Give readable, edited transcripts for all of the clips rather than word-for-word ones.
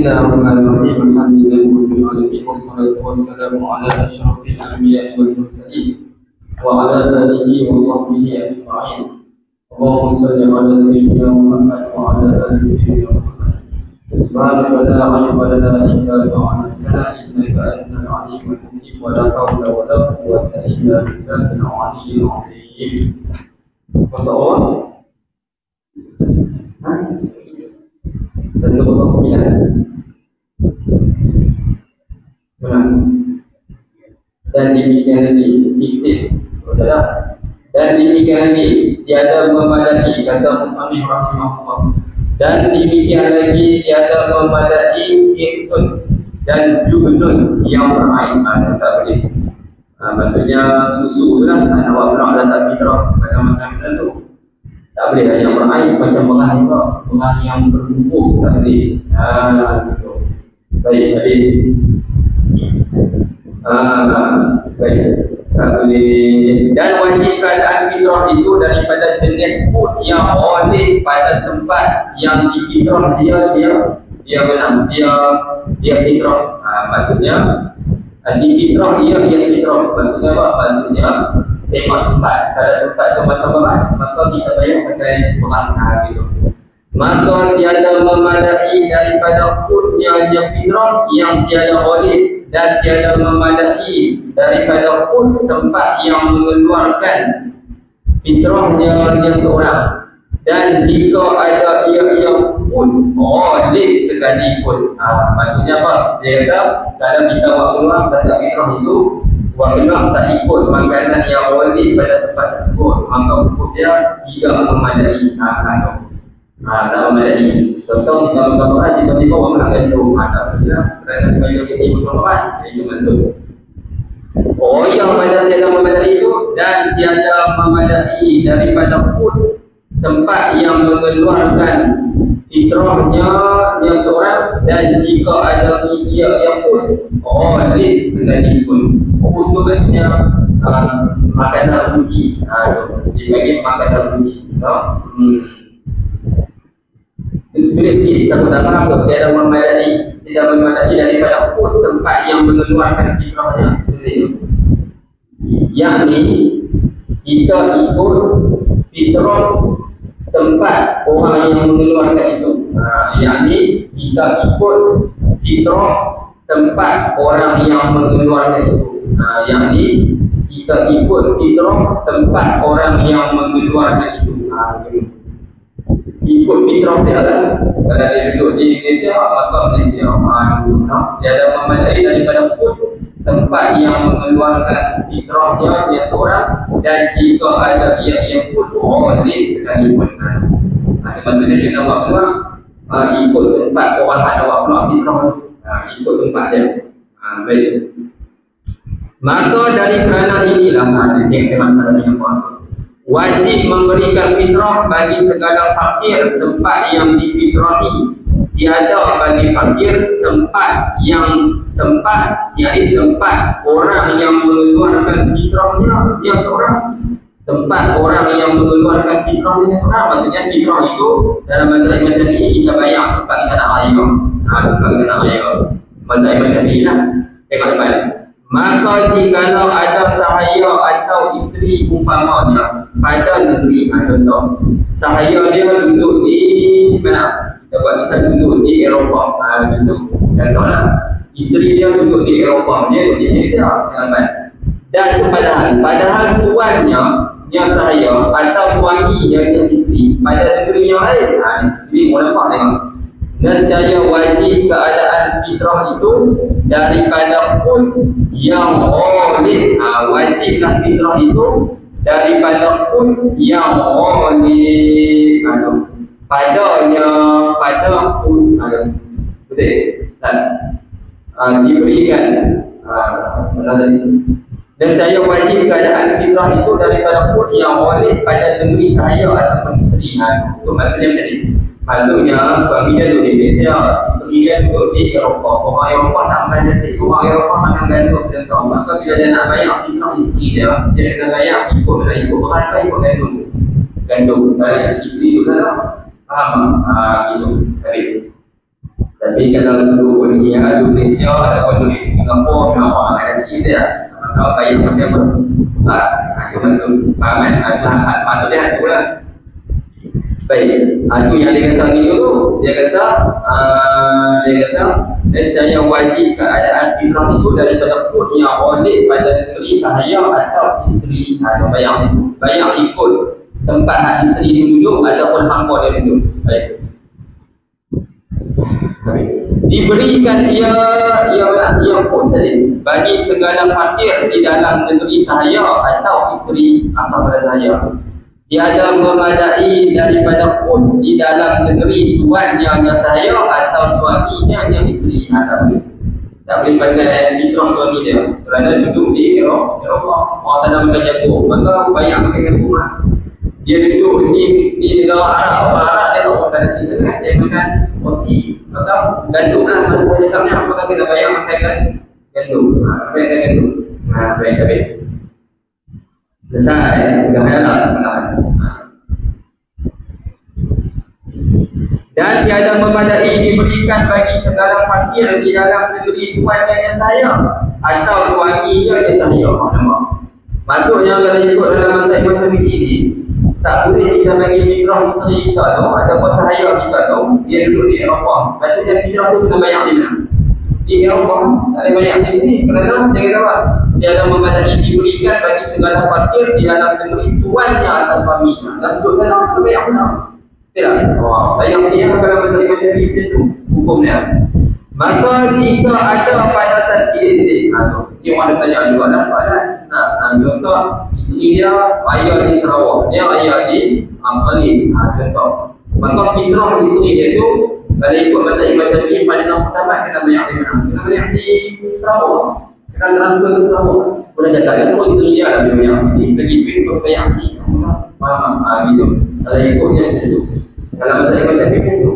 Bismillahirrahmanirrahim. Alhamdulillahirabbil alamin wassalatu wassalamu ala asyrafil anbiya'i wal mursalin wa ala alihi wa sahbihi ajma'in. Allahumma shalli ala sayyidina Muhammad wa ala ali sayyidina Muhammad. Subhanaka la ilma lana illa ma 'allamtana innaka antal alimul hakim wa la hawla wa la quwwata illa billahil aliyyil azim. Wassallallahu Tentu dan demikian lagi dan demikian lagi tiada memadai kata musannif rahimahullah, dan demikian lagi tiada memadai iktun dan jubnun yang beraib tak boleh. Maksudnya susu lah, awak pula dah tak fitrah pada makan tertentu. Tak boleh lah yang beraib macam beras yang berkumpul, tak boleh. Gitu. Baik, habis. Baik, tak boleh. Dan wajib keadaan fitrah itu daripada jenis food yang oleh pada tempat yang difitrah dia benar, dia fitrah. Maksudnya di fitrah dia fitrah. Maksudnya apa? Maksudnya tengok tempat. Kalau tempat tu macam beras, maka kita bayar pakai beras gitu. Maka tiada memadai daripada foodnya yang fitrah yang tiada oleh, dan tiada memadai daripada food tempat yang mengeluarkan fitrahnya dia seorang. Dan jika ada ia pun oleh sekalipun. Maksudnya apa? Dia kata kalau kita buat keluar pada fitrah itu, buat keluar tak ikut makanan yang oleh pada tempat tersebut, maka hukum dia tidak memadai. Tak memadai. Contoh kita berkata tiba-tiba orang nak gantung, tak boleh. Kerana sebagai kita berkorban, itu maksud. Yang pada tiada memadai itu, dan tiada memadai daripada food tempat yang mengeluarkan fitrahnya dia seorang, dan jika ada ia yang pun oleh sekalipun. Food tu maksudnya makanan ruji. Dia bagi makanan ruji. Boleh sikit takut tak faham tu. Tiada memadai, tidak memadai daripada food tempat yang mengeluarkan fitrahnya. Yang ni kita ikut fitrah tempat orang yang mengeluarkan itu. Yang ni kita ikut fitrah tempat orang yang mengeluarkan itu. Yang ni kita ikut fitrah tempat orang yang mengeluarkan itu. Ikut fitrah dia lah. Kalau dia duduk di Malaysia, maka Malaysia dia ada memadai daripada food tempat yang mengeluarkan fitrahnya dia seorang, dan jika ada ia pun oleh sekalipun. Maksudnya kita buat keluar ikut tempat orang ada buat keluar fitrah, ikut tempat dia. Baik. Maka dari kerana inilah wajib memberikan fitrah bagi segala fakir tempat yang difitrahi. Tiada bagi fakir tempat orang yang mengeluarkan fitrahnya dia seorang. Tempat orang yang mengeluarkan fitrahnya dia seorang. Maksudnya fitrah itu dalam mazhab Imam Syafi'i kita bayar tempat kita nak raya. Tempat kita nak raya. Mazhab Imam Syafi'i lah. Tengok depan. Maka jikalau ada sahaya atau isteri umpamanya pada negeri, contoh sahaya dia duduk di mana? Kita buat kita duduk di Eropah, contohlah isteri dia duduk di Eropah, dia duduk di Malaysia, dan padahal tuannya yang sahaya atau suami yang isteri pada negeri yang lain. Ini boleh nampak tengok. Nescaya wajib keadaan fitrah itu daripada pun yang oleh, wajiblah fitrah itu daripada pun yang oleh padanya, pada pun betul tak diberikan. Nescaya wajib keadaan fitrah itu daripada pun yang oleh pada negeri saya ataupun isteri. Itu maksudnya tadi. Maksudnya suami dia duduk di Malaysia, isteri dia duduk di Eropah. Orang Eropah tak makan nasi, orang Eropah makan gandum contoh. Maka bila dia nak bayar fitrah isteri dia kena bayar ikut beras atau ikut gandum. Isteri tu lah. Faham? Gitu. Baik. Tapi kalau duduk di Malaysia ataupun di Singapura, orang ada sini dia, kalau bayar macam apa? Itu masuk pahaman, maksudnya itu lah. Baik, itu yang dia kata ni dulu. Dia kata secara wajib keadaan fitrah itu daripada pun yang oleh pada negeri sahaya atau isteri. Atau bayang ikut tempat hak isteri duduk ataupun hamba dia duduk. Baik. Diberikan ia pun tadi bagi segala fakir di dalam negeri sahaya atau isteri atau pada sahaya. Tiada memadai daripada pun di dalam negeri tuannya yang sahaya atau suaminya yang isteri. Tak boleh pakai fitrah suami dia kerana duduk di Eropah, orang sana makan jatuh, maka banyak makan rumah. Dia duduk di negara Arab, orang Arab dia tak makan nasi tengah, dia makan roti, maka gandum lah masuk cakapnya, maka kena banyak makan gandum. Makan gandum. Baik. Selesai, dah lah. Dan tiada memadai diberikan bagi segala fakir di dalam negeri tuannya yang saya atau suaminya yang saya. Maksudnya kalau ikut dalam mazhab Imam Syafi'i ni, tak boleh kita bagi fitrah isteri kita tu ataupun sahaya kita tu, dia duduk di Eropah. Maksudnya fitrah tu kena banyak di mana? Di Eropah, tak ada banyak di sini. Kerana dia kata apa? Tiada memadai diberikan bagi segala fakir di dalam negeri tuannya atau suaminya. Dan untuk sana kena banyak benar. Tidak, yang siap kalau menerima syariah itu hukumnya. Maka jika ada pada satu ini orang tanya juga lah soalan. Contoh isteri dia ayah di Sarawak, dia ayah di Bali. Contoh, maka fitrah isteri dia itu kalau ikut mazhab Imam Syafi'i pada tahun pertama kena banyak di mana? Kena banyak di Sarawak. Kena transfer ke Sarawak. Boleh cakap dia semua isteri dia ada banyak di pergi untuk banyak di. Faham? Gitu. Kalau ikutnya macam itu. Kalau mazhab Syafi'i itu,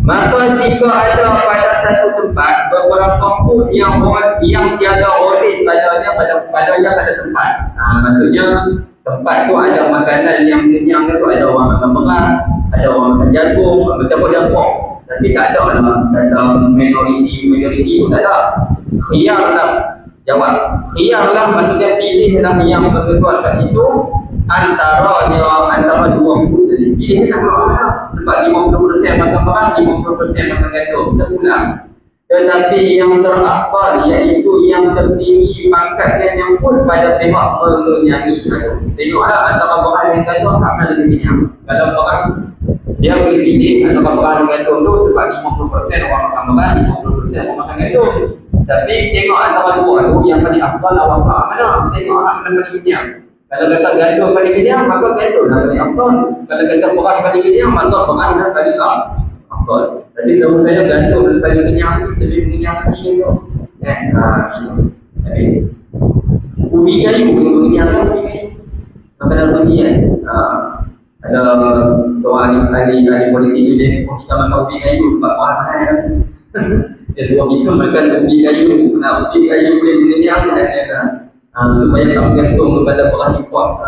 maka jika ada pada satu tempat beberapa pun yang tiada oleh padanya pada tempat. Maksudnya tempat tu ada makanan yang kenyang tu, ada orang makan beras, ada orang makan jagung, macam-macam. Tapi tak ada lah kata minoriti pun tak ada. Khiyarlah, jawab. Khiyarlah maksudnya pilihlah yang mengeluarkan itu antara dua pun. Jadi pilihlah orang sebab 50% makan beras, 50% makan gandum, kita pulang. Tetapi yang terakhir iaitu yang tertinggi pangkatnya yang pun pada tengok menyanyi. Tengoklah antara beras dan gandum akan lebih kenyang. Kalau beras dia boleh pilih antara beras dan gandum tu sebab 50% orang makan beras, 50% orang makan gandum. Tapi tengok antara dua tu yang paling afdal awak mana? Tengok orang paling kenyang. Kalau kata gandum paling kenyang, maka gandum dah paling afdal. Kalau kata beras paling kenyang, maka beras dah paling afdal. Tapi sama saya gandum paling kenyang, lebih kenyang lagi tu. Tapi ubi kayu paling kenyang kan? Makanan ubi kan? Ada seorang ahli politik tu dia kita makan ubi kayu sebab orang mahal kan? Dia suruh kita makan ubi kayu, ubi kayu boleh kenyang kan? Supaya tak bergantung kepada beras import.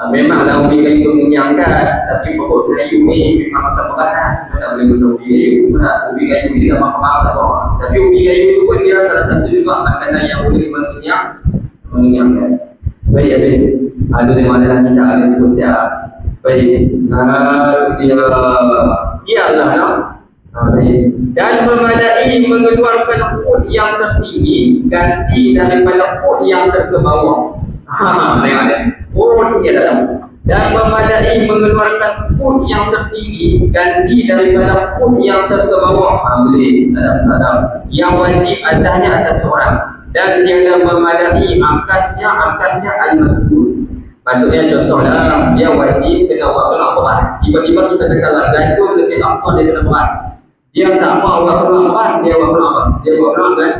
Memanglah ubi kayu itu mengenyangkan, tapi pokok kayu ni memang tak beras. Tak boleh guna ubi kayu. Ubi kayu ni tak mahal tak apa. Tapi ubi kayu itu pun dia salah satu juga makanan yang boleh mengenyangkan. Baik. Ada di mana kita ada sosial. Baik. Dan memadai mengeluarkan pun yang tertinggi ganti daripada pun yang terbawah. Sini ada. Dan memadai mengeluarkan pun yang tertinggi ganti daripada pun yang terbawah. Boleh, tak ada masalah. Yang wajib atasnya atas seorang. Dan tiada memadai angkasnya al-mazkur. Maksudnya contohlah dia wajib kena buat beras. Tiba-tiba kita katalah gandum lebih apa dia kena beras. Dia tak mau buat beras, dia buat beras kan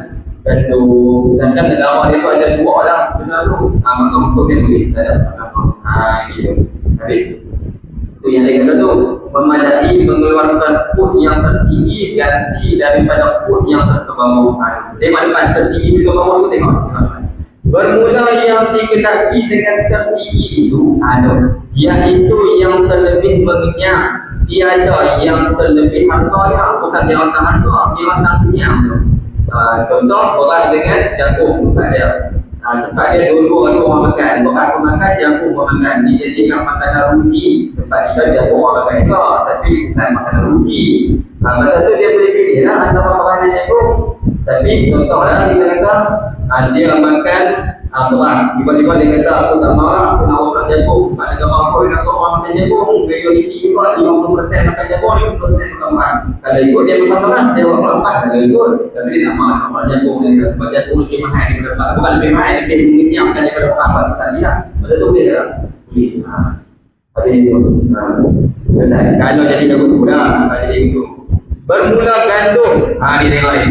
gandum. Sedangkan negara dia tu ada dua lah benar tu. Maka untuk dia boleh tak ada masalah. Gitu. Tapi itu yang dia kata tu, memadai mengeluarkan pun yang tertinggi ganti daripada pun yang terbawah. Tengok depan tertinggi ke bawah tu tengok. Bermula yang dikenaki dengan tertinggi itu iaitu yang terlebih mengenyang tiada yang terlebih hartanya, bukan dia otak harta, dia otak kenyang. Contoh beras dengan jagung tempat dia. Tempat dia dulu ada orang makan, beras orang makan, jagung orang makan. Dia jadikan makanan rugi. Tempat dia jagung orang makan juga, tapi bukan makanan rugi. Masa tu dia boleh pilih lah antara beras dan jagung. Tapi contohlah kita kata dia makan beras, tiba-tiba dia kata aku tak marah, aku nak orang jagung. Sebab negara apa yang nak orang makan jagung, majoriti juga 50% makan jagung, 50% makan beras. Kalau ikut dia makan beras, dia buat lepas kalau ikut. Tapi dia tak marah orang jagung. Dia kata sebab jagung lebih mahal daripada beras. Bukan lebih mahal, lebih mengenyangkan daripada beras. Pasal dia betul tu boleh tak? Boleh. Habis itu kalau jadi jagung tu lah, kalau jadi itu bermula gandum. Ni tengok ni.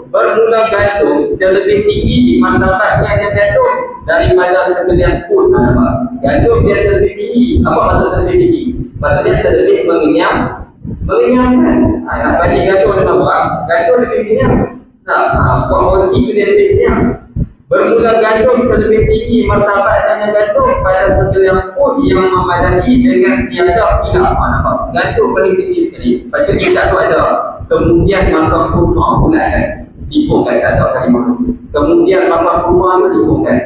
Bermula gandum dia lebih tinggi di martabatnya yang gandum daripada sekalian pun. Gandum dia lebih tinggi. Apa maksud lebih tinggi? Maksudnya dia lebih mengenyangkan. Nak bagi gandum dengan beras, gandum lebih kenyang. Buat roti itu dia lebih kenyang. Bermula gandum lebih tinggi martabat dengan gandum pada sekalian pun yang memadai dengan tiada khilaf. Gandum paling tinggi sekali. Lepas tu kita tu ada kemudian makan kurma pula kan. Dipukan tak ada kalimah. Kemudian makan kurma tu dipukan.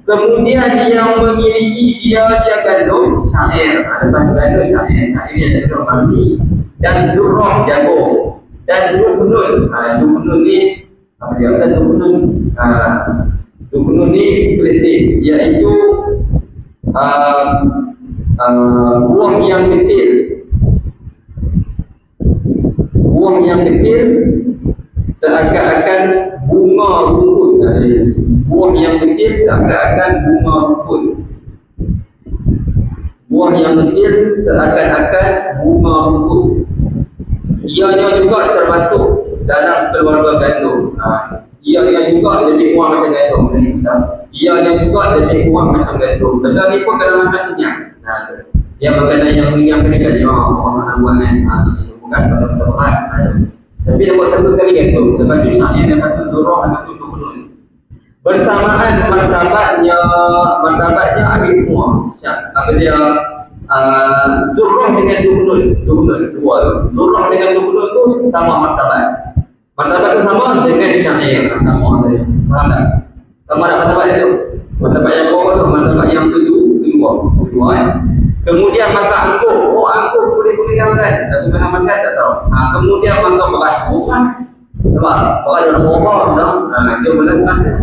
Kemudian yang memiliki dia gandum syair. Lepas gandum syair ni ada kami dan zurrah jagung dan duknun. Duknun ni apa dia kata duknun? Duknun ni tulis iaitu buah yang kecil. Buah yang kecil seakan-akan bunga rumput. Buah yang kecil seakan-akan bunga rumput. Buah yang kecil seakan-akan bunga rumput. Ianya juga termasuk dalam keluarga gandum. Ianya juga lebih kurang macam gandum. Ianya juga lebih kurang macam gandum. Benda ni pun kalau makan kenyang. Dia makanan yang mengenyangkan dia orang buat kan. Bukan benda-benda berat. Tapi dia buat satu sekali gandum. Lepas tu syaknya dia kata zurrah, lepas tu duknun. Bersamaan martabatnya ambil semua. Apa dia zurrah dengan duknun dua. Zurrah dengan duknun tu sama martabat. Martabat tu sama dengan syair sama tadi. Faham tak? Sama ada martabat dia tu. Martabat yang bawah tu, martabat yang kedua. Kemudian makan anggur. Anggur boleh mengenyangkan. Tapi mana makan tak tahu. Kemudian makan beras. Nampak? Beras dalam orang tau. Dia boleh makan.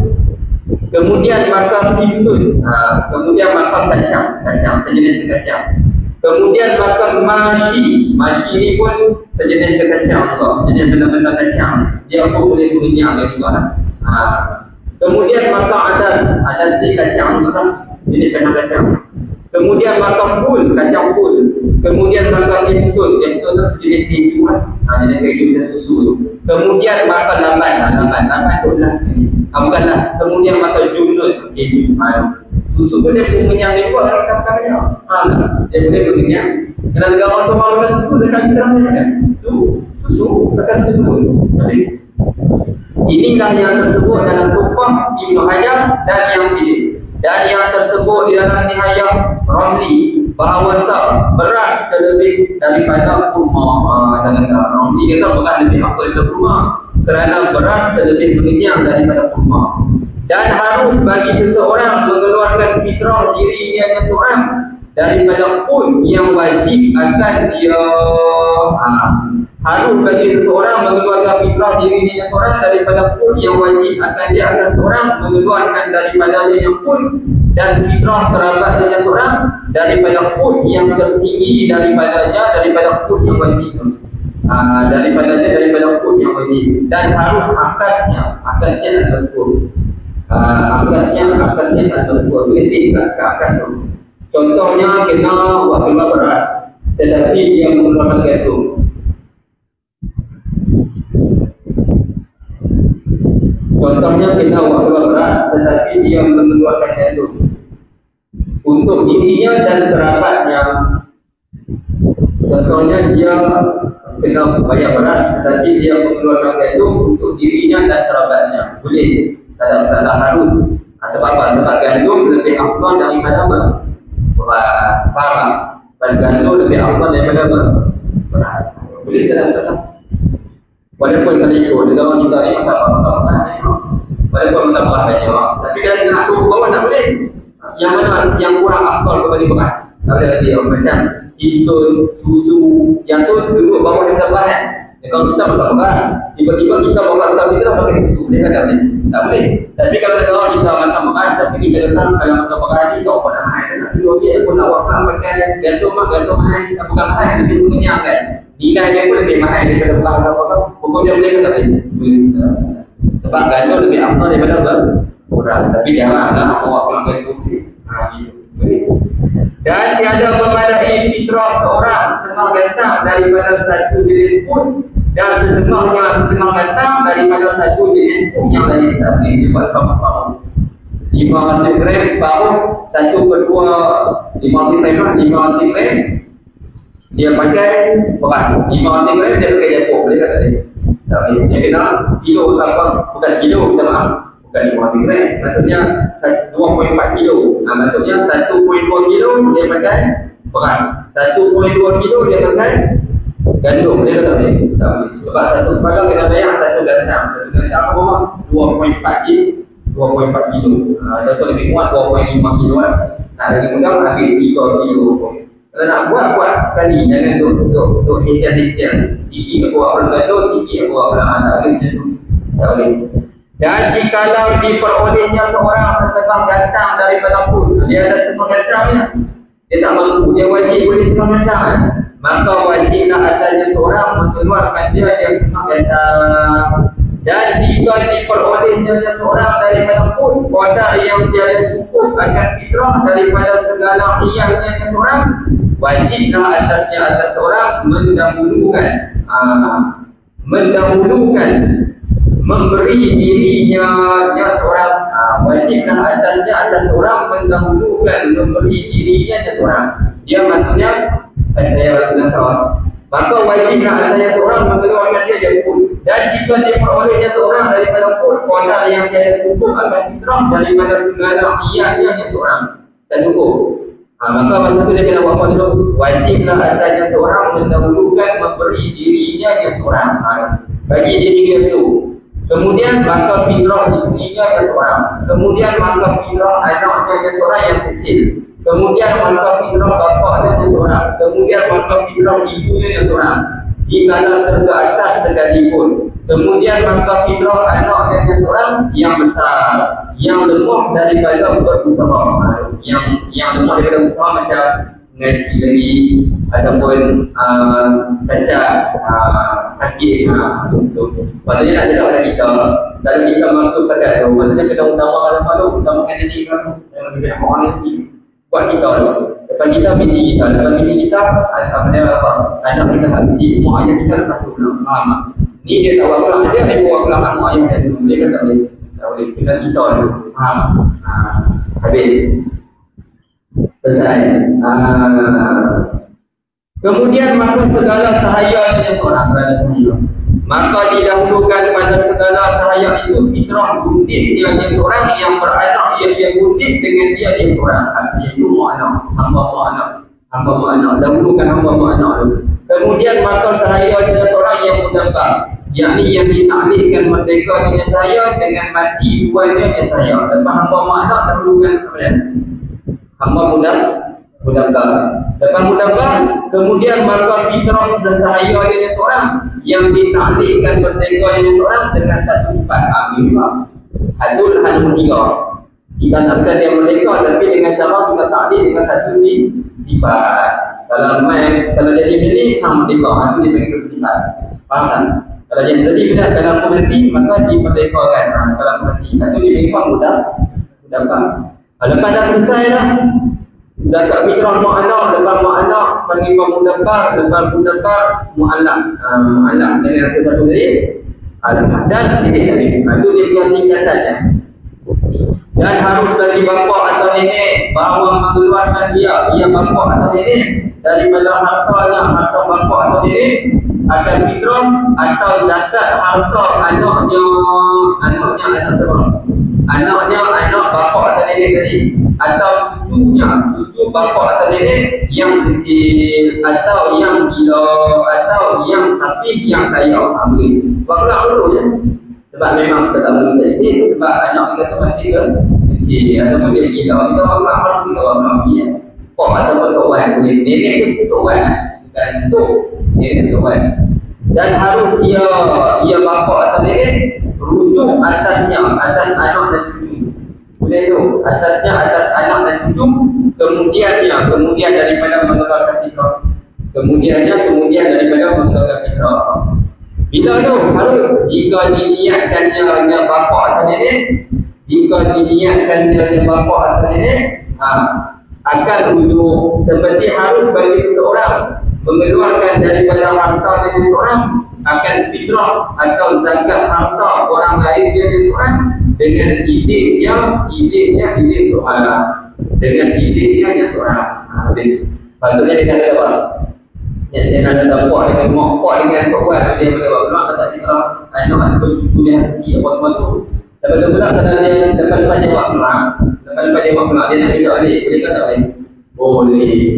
Kemudian makan pisun. Kemudian makan kacang sejenis kacang. Kemudian makan mashi. Mashi ni pun sejenis kacang juga. Jenis benda-benda kacang. Dia pun boleh mengenyangkan juga. Kemudian makan adas ni kacang juga. Jenis kacang. Kemudian makan ful, kacang ful. Kemudian makan intun tu sejenis keju lah. Jenis keju dan susu tu. Kemudian makan laban tu adalah sekali. Bukanlah. Kemudian makan jumnun, keju. Susu pun dia boleh mengenyang juga kalau kita makan dia. Dia boleh mengenyang. Kalau negara tu mahu makan susu, dia akan kita makan. Susu, makan susu. Inilah yang tersebut dalam tumpah Ibn Hajar dan yang pilih. Dan yang tersebut di dalam Nihayah Ramli bahawa beras terlebih daripada kurma. Dengan Ramli kata beras lebih apa daripada kurma, kerana beras terlebih mengenyang daripada kurma. Dan harus bagi seseorang mengeluarkan fitrah dirinya seorang daripada pun yang wajib akan dia. Harus bagi seseorang mengeluarkan fitrah dirinya seorang daripada pun yang wajib akan dia akan seorang mengeluarkan daripadanya yang pun dan fitrah kerabatnya seorang daripada pun yang tertinggi daripada pun yang wajib. Daripada pun yang wajib, dan harus akasnya adalah sepuluh. Akasnya adalah sepuluh. Tulis kat akas tu. Contohnya kena buat beras, tetapi dia mengeluarkan gandum. Contohnya kita buat beras tetapi dia mengeluarkan gandum untuk dirinya dan kerabatnya. Contohnya dia kena bayar beras tetapi dia mengeluarkan gandum untuk dirinya dan kerabatnya. Boleh, tak harus. Sebab apa? Sebab gandum lebih afdal daripada beras. Gandum lebih afdal daripada beras. Boleh salah. Walaupun kalau ikut negara kita ni makan walaupun makan banyak, tapi kalau nak turun bawah tak boleh. Yang mana yang kurang afdal kepada beras? Tak boleh lagi macam insul, susu, yang tu duduk bawah yang terbang kan. Kalau kita makan beras, tiba-tiba kita bawa kita pakai susu, boleh tak boleh? Tak boleh. Tapi kalau negara kita makan beras, tapi kita datang kalau makan beras ni tak apa nak mahal. Nak dulu dia pun nak wakam pakai gantung mahal, bukan mahal, lebih minyak kan. Nilai dia pun lebih mahal daripada beras apa-apa. Hukum dia boleh ke tak boleh? Sebab gandum lebih afdal daripada beras. Tapi janganlah awak makan kopi. Dan tiada memadai fitrah seorang setengah gantang daripada satu jenis pun, dan setengah gantang daripada satu jenis pun yang lain tak boleh dibuat separuh-separuh. 500 gram separuh, 1/2 500 gram dia pakai beras, 500 gram dia pakai Jepun, boleh tak boleh? Tak boleh. Dia kena kilo apa? Bukan sekilo, kita maaf. Bukan 500 gram. Maksudnya 2.4 kilo. Maksudnya 1.2 kilo dia pakai beras. 1.2 kilo dia pakai gandum. Boleh tak boleh? Tak boleh. Sebab satu separuh kena bayar satu gantang. Satu gantang apa? 2.4 kilo. 2.4 kilo. Jadi lebih kuat 2.5 kilo lah. Tak lagi mudah ambil 3 kilo. Kalau nak buat sekali, jangan untuk detail. Sikit buat orang gandum, sikit buat orang anak boleh macam tu. Tak boleh. Dan jikalau diperolehnya seorang setengah gantang daripada pun, dia ada setengah gantangnya, dia tak mampu, dia wajib boleh setengah gantang, maka wajiblah atasnya seorang mengeluarkan dia setengah gantang. Dan jika diperolehnya seorang daripada pun qadar yang tiada cukup akan fitrah daripada segala iyahnya seorang, wajiblah atas seorang mendahulukan memberi dirinya seorang. Wajiblah atas seorang mendahulukan memberi dirinya seorang. Dia maksudnya saya nak tahu. Maka wajiblah atasnya seorang mengeluarkan dia pun. Dan jika diperolehnya seorang daripada pun qadar yang tiada cukup akan fitrah daripada segala iyahnya seorang, tak cukup. Maka masa tu dia kena buat apa dulu? Wajiblah atasnya seorang mendahulukan memberi dirinya seorang. Bagi diri dia dulu. Kemudian maka fitrah isterinya seorang. Kemudian maka fitrah anaknya seorang yang kecil. Kemudian maka fitrah bapaknya seorang. Kemudian maka fitrah ibunya seorang. Jikalau terke atas sekalipun. Kemudian maka fitrah anaknya seorang yang besar, yang lemah daripada berusaha. Yang lemah daripada usaha macam ngaji lagi ataupun cacat, sakit. Maksudnya nak cakap pada kita, kalau kita mampu sangat tu, maksudnya kena utamakan apa tu? Utamakan diri kita. Jangan kita nak orang lagi. Buat kita tu. Depan kita pilih kita. Depan pilih kita, apa? Anak kita tak kecil, mak ayah kita tak tahu pula. Ni dia tak buat pula. Dia buat pula mak ayah dia tu. Dia kata boleh. Tak boleh. Kita kita tu. Habis. Selesai. Kemudian maka segala sahaya dia seorang berada sahaya. Maka didahulukan pada segala sahaya itu fitrah gundik dia seorang yang beranak dia gundik dengan dia seorang. Iaitu anak, hamba anak. Dahulukan hamba anak dulu. Kemudian maka sahaya dia seorang yang mudabbar, yakni yang ditaklifkan merdeka dengan saya dengan mati duanya dengan saya. Lepas hamba anak dahulukan kepada hamba mudabbar. Lepas mudabbar, kemudian maka fitrah sahaya dia seorang yang ditaklifkan merdeka dengan seorang dengan satu sifat. Hadul tiga. Kita nakkan dia merdeka tapi dengan cara kita taklif dengan satu sifat. Kalau jadi milik, merdeka. Itu dia panggil sifat. Faham tak? Kalau jadi tadi bila kalau aku mati, maka dimerdekakan. Kalau aku mati, itu dia panggil mudabbar. Lepas dah selesai dah zakat fitrah mak anak, lepas mak anak panggil mudabbar, lepas mudabbar mu'allaq. Mu'allaq dengan satu dalil al-had dan titik dalil. Itu dia punya tingkatan je. Dan harus bagi bapa atau nenek bahawa mengeluarkan dia bapa atau nenek daripada harta bapa atau nenek akan fitrah atau zakat harta anaknya anak bapa atau nenek tadi, atau cucu cucu bapa atau nenek yang kecil atau yang gila atau yang sakit yang kaya, boleh. Waklah dulu ya. Sebab memang kita tak boleh izin sebab anak kita tu masih kecil ataupun dia gila, kita waklah harus kita waklah dia. Pak ataupun kawan boleh, nenek tu kawan, bukan tu nenek kawan. Dan harus ia bapa atau nenek rujuk atas anak dan cucu. Boleh tu, atasnya atas anak dan cucu, kemudian daripada mengeluarkan fitrah. Kemudian daripada mengeluarkan fitrah. Bila tu harus jika diniatkannya bapa atau nenek, akan rujuk seperti harus bagi seseorang mengeluarkan daripada harta dari seseorang akan fitrah atau zakat harta orang lain dari seseorang dengan izin seorang. Dengan izinnya seorang. Maksudnya dia kata apa? Yang ada dapat dengan mak dengan kawan dia boleh buat pula kata kita anak cucu dia kecil apa tu. Lepas tu pula kata dia lepas dia buat pula. Dia nak minta balik. Boleh kata boleh? Boleh.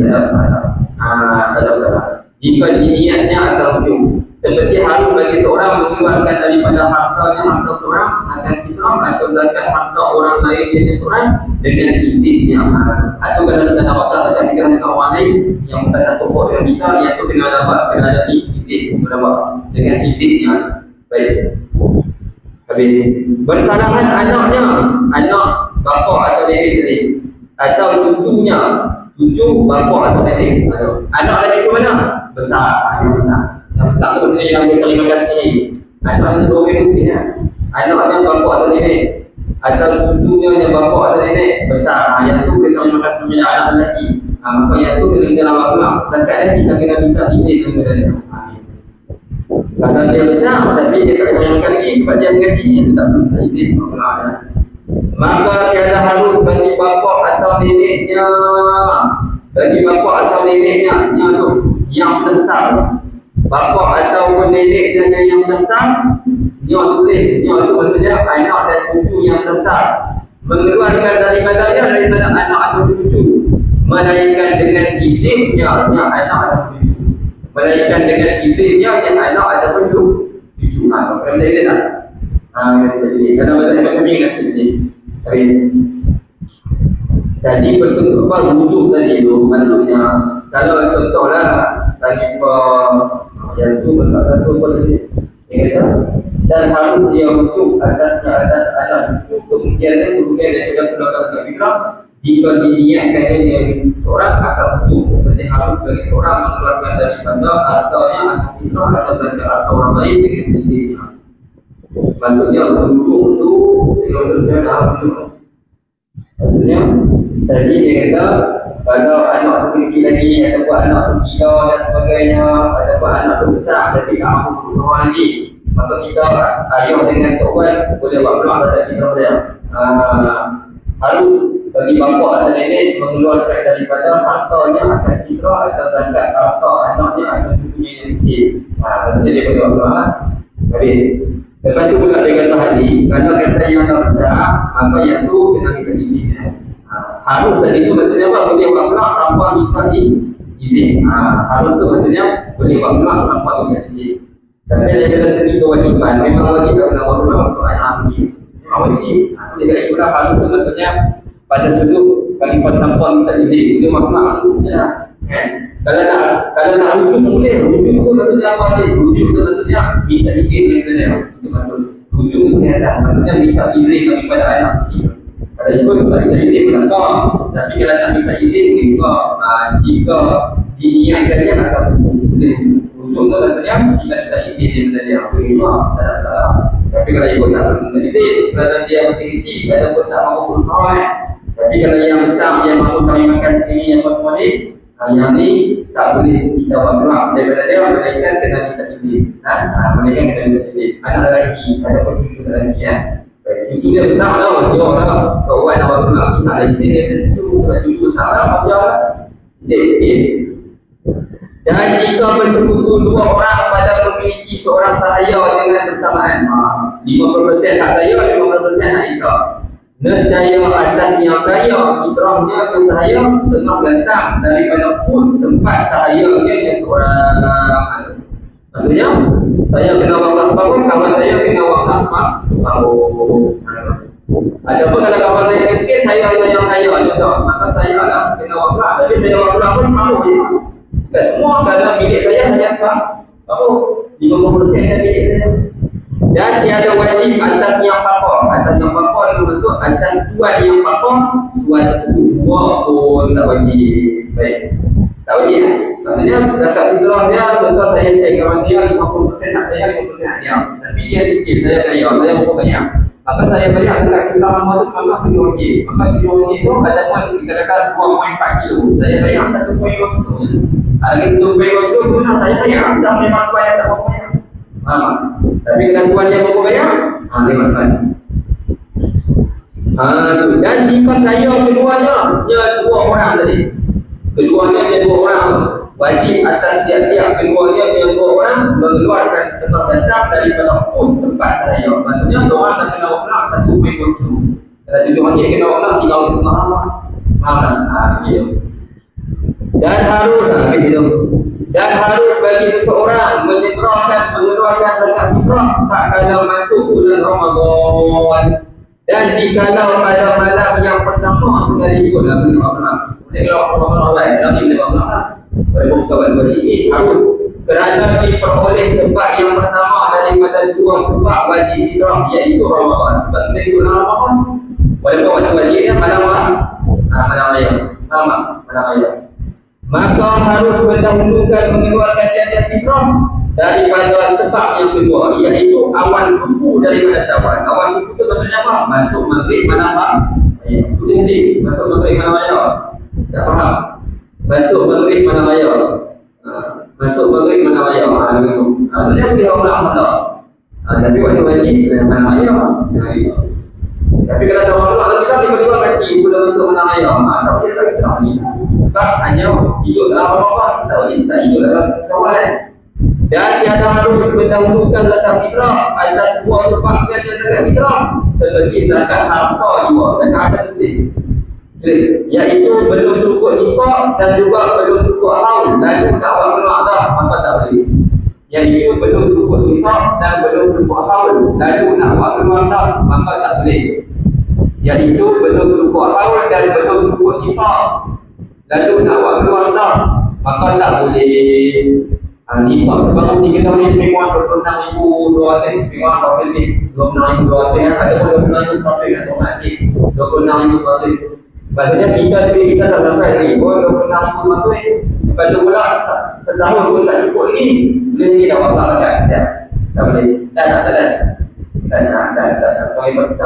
Tak ada masalah. Jika niatnya akan ujung seperti harus bagi seorang mengeluarkan daripada harta seorang akan fitrah atau zakat harta orang lain dari seorang dengan izinnya. Atau kalau kita nak wakil akan fikir dengan orang lain yang bukan satu pokok yang kita, yang itu kena ada izin dengan izinnya. Baik. Habis bersalahan anak bapa atau nenek tadi atau cucu bapa atau nenek. Anak lagi ke mana? Besar. Yang besar tu maksudnya yang berterima kasih. Anak itu orang mungkin anaknya bapa atau nenek atau cucunya yang bapa atau nenek besar. Yang tu berterima kasih kepada anak lelaki. Maka yang tu kena dalam waktu sedangkan kita kena minta izin kepada dia. Kalau dia besar tapi dia tak terima kasih lagi sebab dia mengerti, dia tak minta izin kepada. Maka tiada harus bagi bapa atau neneknya yang tentang bapa ataupun nenek dan yang tentang nyawa tu maksudnya anak dan cucu yang tentang mengeluarkan daripada anak atau cucu melainkan dengan izinnya anak atau cucu, melainkan dengan izinnya anak ataupun cucu. Kalau izin tak? Kalau macam ni kan izin. Tadi persekutuan wujud tadi tu maksudnya kalau contohlah bagi yang tu masalah tu boleh dia kata dan harus dia wujud atas anak itu kemudian dia juga keluarkan fitrah jika diniatkan dia seorang akan wujud seperti harus bagi seorang mengeluarkan daripada hartanya atau fitrah atau zakat harta orang lain dengan izinnya. Maksudnya wujud tu maksudnya dah wujud. Maksudnya tadi dia kata kalau anak tu kecil lagi ataupun anak tu gila dan sebagainya ataupun anak tu besar tapi tak mampu seorang lagi, maka kita ayah dengan kawan boleh buat peluang tak kita boleh harus bagi bapa atau nenek mengeluarkan daripada hartanya akan fitrah atau zakat harta anaknya atau cucunya yang kecil. Maksudnya dia boleh buat peluang habis. Lepas tu pula dia kata tadi kalau kata yang tak besar maka yang tu kena minta izin. Harus tadi tu maksudnya apa? Boleh buat pula tanpa minta izin. Harus tu maksudnya boleh buat pula tanpa minta izin. Tapi dia kata sendiri kewajiban. Memang wajib tak kena buat pula untuk anak kecil. Memang wajib. Dia kata itulah harus tu maksudnya pada sudut bagi tanpa minta izin. Itu maksudnya kalau nak rujuk boleh. Rujuk tu maksudnya apa? Rujuk tu maksudnya minta izin daripada dia. Itu maksud rujuk tu maksudnya minta izin daripada anak kecil. Kalau ikut tak minta izin pun tak tahu. Tapi kalau nak minta izin jika diniatkannya tak tahu boleh. Rujuk tu maksudnya kita minta izin daripada dia. Itu tak ada salah. Tapi kalau ikut tak minta izin kerana dia masih kecil ataupun tak mahu berusaha. Tapi kalau yang besar yang mahu kami makan sendiri yang berkuali yang ni tak boleh kita buat peluang daripada dia, melainkan kena minta izin. Melainkan kena minta izin. Anak lelaki ataupun cucu lelaki cucu dia besar tau, dia orang kawan nak buat peluang kita ada izin cucu besar lah, macam izin. Dan jika bersekutu dua orang pada memiliki seorang sahaya dengan bersamaan 50% hak saya, 50% hak kita. Nescaya atas yang kaya fitrahnya ke saya setengah datang daripada pun tempat cahayanya yang seorang. Maksudnya saya kena wakaf bangun, kawan saya kena wakaf bangun. Ada pun kalau kawan saya miskin, saya yang kaya contoh, maka saya lah kena wakaf. Tapi saya wakaf pun sama je. Tak semua dalam bilik saya hanya apa 50% dari bilik saya. Dan tiada wajib atas yang pakor. Atas yang pakor itu maksud atas tuan yang pakor, suatu dua pun tak wajib. Baik, tak wajib. Maksudnya zakat fitrah dia, contoh saya kawan dia 50% nak saya, 50% nak dia. Tapi dia miskin, saya kaya, saya mampu banyak. Maka saya bayar zakat fitrah nama tu maka RM7. Maka RM7 itu ada pun dikatakan 2.4 kilo. Saya bayar 1.2 kilo. Lagi 1.2 kilo pun saya bayar. Dah memang tuan yang tak mampu bayar. Tapi kalau tuan yang mampu bayar, lewat tuan. Dan jika kaya keduanya, dia dua orang tadi. Keduanya dia dua orang. Wajib atas tiap-tiap keduanya dia dua orang mengeluarkan setengah datang daripada pun tempat saya. Maksudnya seorang nak kena orang 1.2 kilo. Kalau tujuh wajib kena orang 3.5 gitu. Dan harus gitu. Dan harus bagi seseorang mengeluarkan zakat fitrah tak kala masuk bulan Ramadan. Dan dikalau pada malam yang pertama sekalipun lah bulan Ramadan. Kalau Ramadan lagi boleh Ramadan. Boleh buka bagi ini harus kerana diperoleh sebab yang pertama daripada dua sebab wajib fitrah, iaitu Ramadan. Sebab kita ikut Ramadan. Walaupun waktu wajibnya malam raya. Malam raya. Maka harus mendahulukan mengeluarkan jatah fitrah daripada sebab yang kedua, iaitu awal suku daripada Syawal. Awal suku itu maksudnya apa? Masuk maghrib malam raya. Itu dia masuk maghrib malam raya. Tak faham? Masuk maghrib malam raya. Masuk maghrib malam raya. Maksudnya dia orang mana? Tapi waktu wajib malam raya. Tapi kalau ada orang kita tiba-tiba mati sudah masuk malam raya. Tak boleh lagi tak ni. Sebab hanya hidup dalam Ramadan, tak hidup dalam Syawal. Dan tiada harus mendahulukan zakat fitrah atas dua sebab yang zakat fitrah, seperti zakat harta juga, zakat harta penting. Iaitu belum cukup nisab dan juga belum cukup haul, lalu tak keluar dah, maka tak boleh. Iaitu belum cukup nisab dan belum cukup haul, lalu nak keluar dah, maka tak boleh. Iaitu belum cukup haul dan belum cukup nisab, lalu nak keluar dah, maka tak boleh. Nisab terbangun 3 tahun ni memang 26,200, memang sampai ni 26,200, ada pun 26,100 nak somati 26,100. Maksudnya kita tak sampai lagi pun 26,100. Lepas tu pula setahun pun tak cukup lagi, boleh lagi dah wakaf kan? Tak boleh. Tak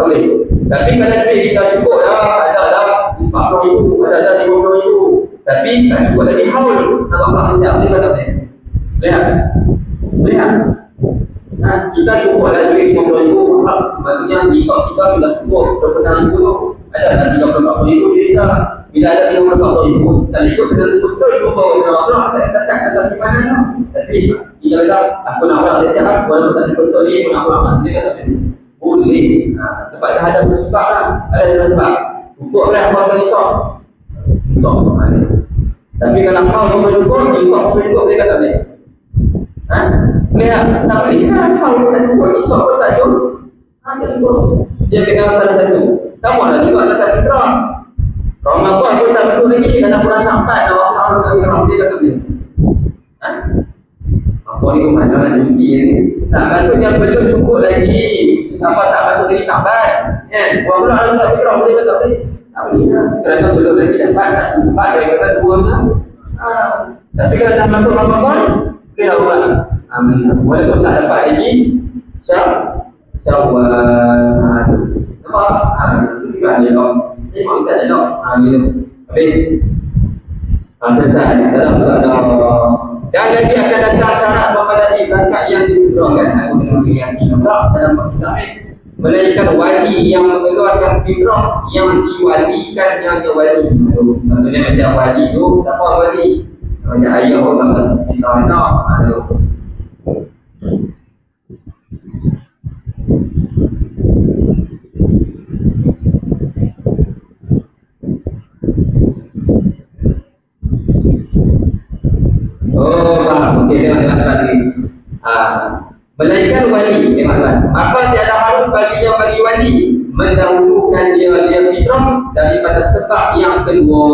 boleh. Tapi kalau duit kita cukup dah, ada 40,000, ada 50,000, tapi tak cukup lagi haul nak wakaf siap, boleh tak boleh? Lihat. Kita cukup lah duit 50,000, maksudnya nisab kita sudah cukup 26,000 tu. Ada 34,000 duit kita. Bila ada 34,000, dan itu kena terus itu bawa ke Allah, tak kata di mana. Tapi kita kata aku nak orang sihat, walaupun tak betul ni pun aku aman. Dia kata boleh. Sebab dah ada sebab lah. Ada sebab. Cukup lah kuasa nisab. Tapi kalau kau cukup, nisab cukup, dia kata boleh. Lihat, tak boleh kan? Kalau tak cukup, nisab pun tak cukup. Tak cukup. Dia kena salah satu. Sama lah juga zakat fitrah. Ramadan pun tak masuk lagi, kena kurang sampai dah waktu orang tak fitrah, dia kata boleh. Apa ni mana nak jumpi ni? Tak maksudnya belum cukup lagi. Kenapa tak masuk lagi sampai? Buat pula harus zakat fitrah, boleh ke tak boleh? Tak boleh lah. Kerana belum lagi dapat satu sebab daripada dua sana. Tapi kalau dah masuk Ramadan, kena pula. Walaupun tak dapat lagi Syawal. Nampak? Itu juga ada dok. Memang tak ada dok. Gitu. Habis. Selesai dalam soalan. Dan lagi akan datang syarat memadai zakat yang disediakan. Aku kena meyakini juga dalam kitab ini. Melainkan wali yang mengeluarkan fitrah yang diwalikan yang wali. Maksudnya macam wali itu, siapa wali? Macam ayah orang kita nak. bagi wali mendahulukan dia fitrah daripada sebab yang kedua.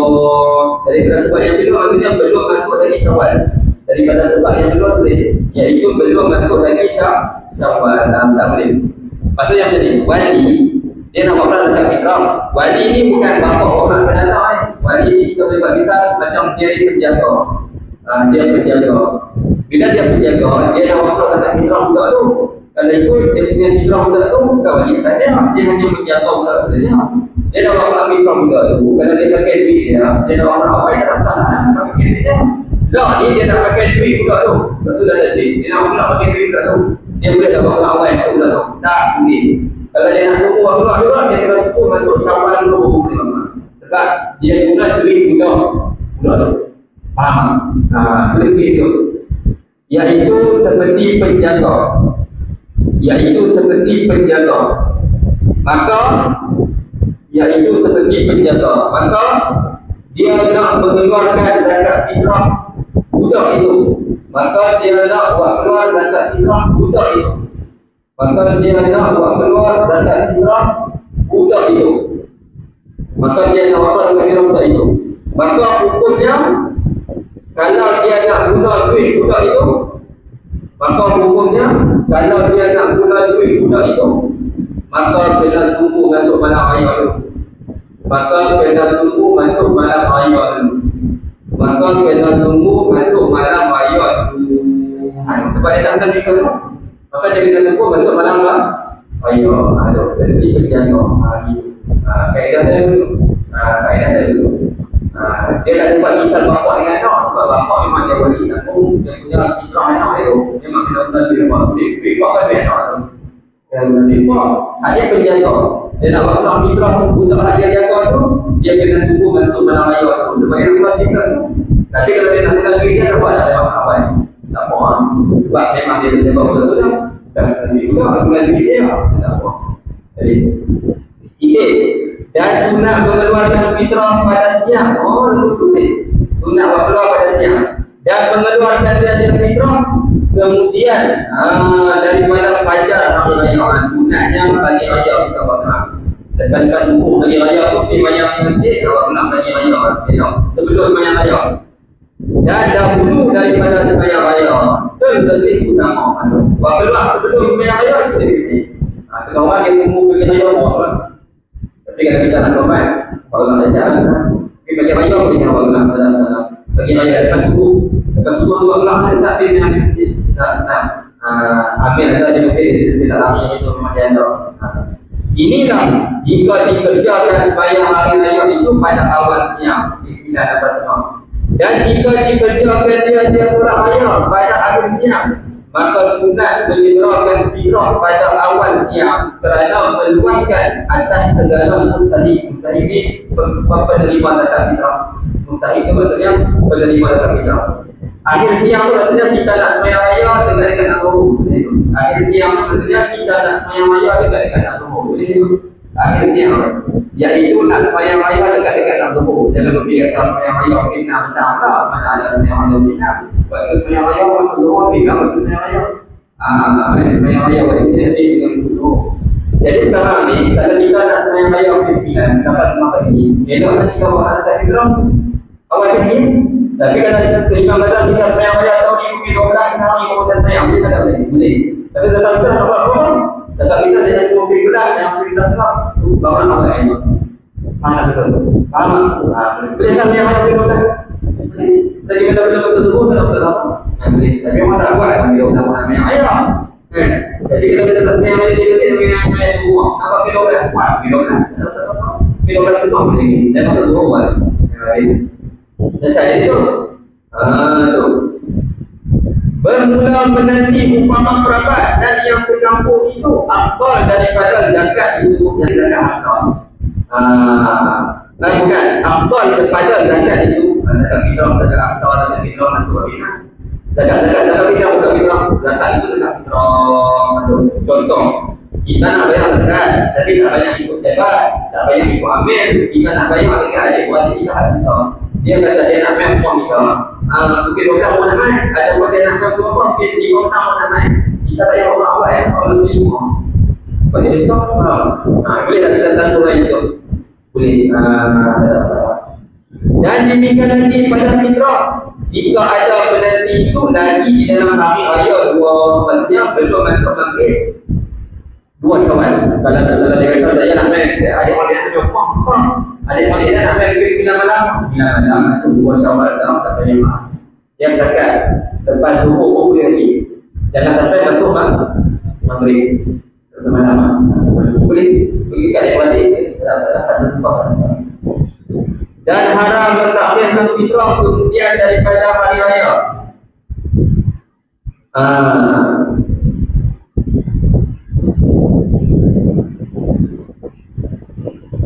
Daripada sebab yang kedua maksudnya belum masuk lagi Syawal. Daripada sebab yang kedua boleh, iaitu belum masuk lagi Syawal. Tak boleh. Maksudnya macam ni, wali dia nak buat perang dekat fitrah. Wali ni bukan bapa orang pendatang. Wali ni kita boleh buat misal macam dia penjaga. Dia penjaga. Bila dia penjaga, dia nak buat perang dekat fitrah budak tu. Kalau ikut dia punya fitrah budak tu, bukan wali tak dia. Dia hanya penjaga budak tu saja. Dia nak buat perang fitrah budak tu. Kalau dia pakai duit dia nak buat perang apa yang tak salah. Pakai duit dia. Tak, dia nak pakai duit budak tu. Budak tu dah ada duit. Dia nak pakai duit budak tu. Dia boleh dah buat perang awal kat budak tu. Tak boleh. Kalau dia nak tunggu keluar, dia kena tunggu masuk Syawal dulu boleh lama. Sebab dia guna duit budak tu. Faham? Lebih itu. Iaitu seperti penjaga. Maka dia nak mengeluarkan zakat fitrah budak itu. Maka dia nak buat keluar zakat fitrah budak itu. Maka hukumnya kalau dia nak guna duit budak itu, maka kena tunggu masuk malam raya dulu. Sebab dia nak duit tu, maka dia kena tunggu masuk malam raya. Jadi berjaga. Kaedah dia dulu. Dia tak buat misal bapak dengan anak. Sebab bapak memang dia wali tanggung. Dia punya fitrah anak dia tu. Memang kena benar dia buat. Fitrah kan dia anak tu. Dia penjaga. Dia nak buat fitrah tu. Untuk dia jaga tu, dia kena tunggu masuk malam raya tu. Sebab dia nak buat fitrah tu. Tapi kalau dia nak guna duit dia, tak buat. Tak ada apa-apa. Tak apa. Sebab memang dia jaga betul tu dah. Dan duit juga guna duit dia. Tak apa. Jadi dan sunat mengeluarkan fitrah pada siang. Sunat keluar pada siang. Dan mengeluarkan dia fitrah kemudian daripada fajar hari raya. Sunatnya bagi raya kita buat perang. Dan subuh bagi raya tu pergi banyak masjid awak nak bagi raya. Sebelum sembahyang raya. Dan dahulu daripada sembahyang raya. Terlebih utama. Buat keluar sebelum sembahyang raya kita pergi. Kalau orang yang tunggu pergi raya buat. Tapi kalau kita nak sobat, kalau nak jalan, kita bagi raya boleh jangan kalau nak jalan. Bagi raya lepas subuh kalau nak saat ini nak ambil ada dia tidak lari itu memang jalan. Inilah jika dikerjakan sembahyang hari raya itu pada awal siang, Bismillahirrahmanirrahim. Dan jika dikerjakan dia solat raya pada akhir siang, maka sunat menyerahkan fitrah pada awal siang kerana meluaskan atas segala mustahik. Mustahik ini penerima zakat fitrah. Mustahik itu maksudnya penerima zakat fitrah. Akhir siang itu maksudnya kita nak sembahyang raya dekat nak zuhur. Akhir siang itu maksudnya kita nak sembahyang raya dekat nak zuhur. Akhir siang iaitu nak sembahyang raya dekat nak zuhur. Jangan berfikir kalau sembahyang raya kita mentang lah mana ada sembahyang raya kita. Waktu sembahyang raya masa zuhur kita waktu sembahyang raya. Sembahyang raya waktu kita dengan zuhur. Jadi sekarang ni kalau kita nak sembahyang raya pimpinan dapat semua pagi. Elok nanti kita buat zakat fitrah awal pagi. Tapi kalau imam kata kita sembahyang raya tahun ni mungkin 12 hari kita sembahyang dia tak boleh. Tapi zakat fitrah nak buat apa? Zakat fitrah dia nak beri gelas yang kita sebab bawa nama ayat. Mana betul? Faham? Boleh kan sembahyang raya kita? Tadi kita belum bersetubuh tak apa. Tapi orang tak buat dia nak buat sembahyang raya. Jadi kita tak sembahyang raya kita sembahyang rumah. Apa kita boleh buat? Kita boleh sebab boleh ni. Dan tak tahu buat. Dan saya itu bermula menanti umpama kerabat dan yang sekampung itu afdal daripada zakat itu yang zakat harta. Bukan afdal daripada zakat itu. Zakat fitrah, zakat harta, zakat fitrah dan sebagainya. Zakat fitrah bukan fitrah. Zakat itu zakat fitrah. Contoh, kita nak bayar zakat tapi tak banyak ikut jabat, tak banyak ikut ambil. Kita nak bayar dekat adik-adik kita habis. Dia kata dia nak main form kita. Mungkin orang mau nak main. Ada orang dia nak main form, mungkin 5 tahun nak main. Kita tak payah orang awal kalau 5. Pada esok, boleh tak kita tanggung lain tu? Boleh, tak ada masalah. Dan demikian lagi pada fitrah, jika ada penalti itu lagi di dalam hari raya dua, maksudnya belum masuk maghrib 2 Syawal. Kalau dia kata saya nak main, adik-adik nak jumpa susah. Adik-adik nak main ke 9 malam, 9 malam masuk 2 Syawal dalam tak boleh maaf. Yang dekat lepas subuh pun boleh lagi. Jangan sampai masuk maghrib malam. Boleh pergi kat adik-adik tak susah. Dan haram mentakhirkan fitrah kemudian daripada hari raya.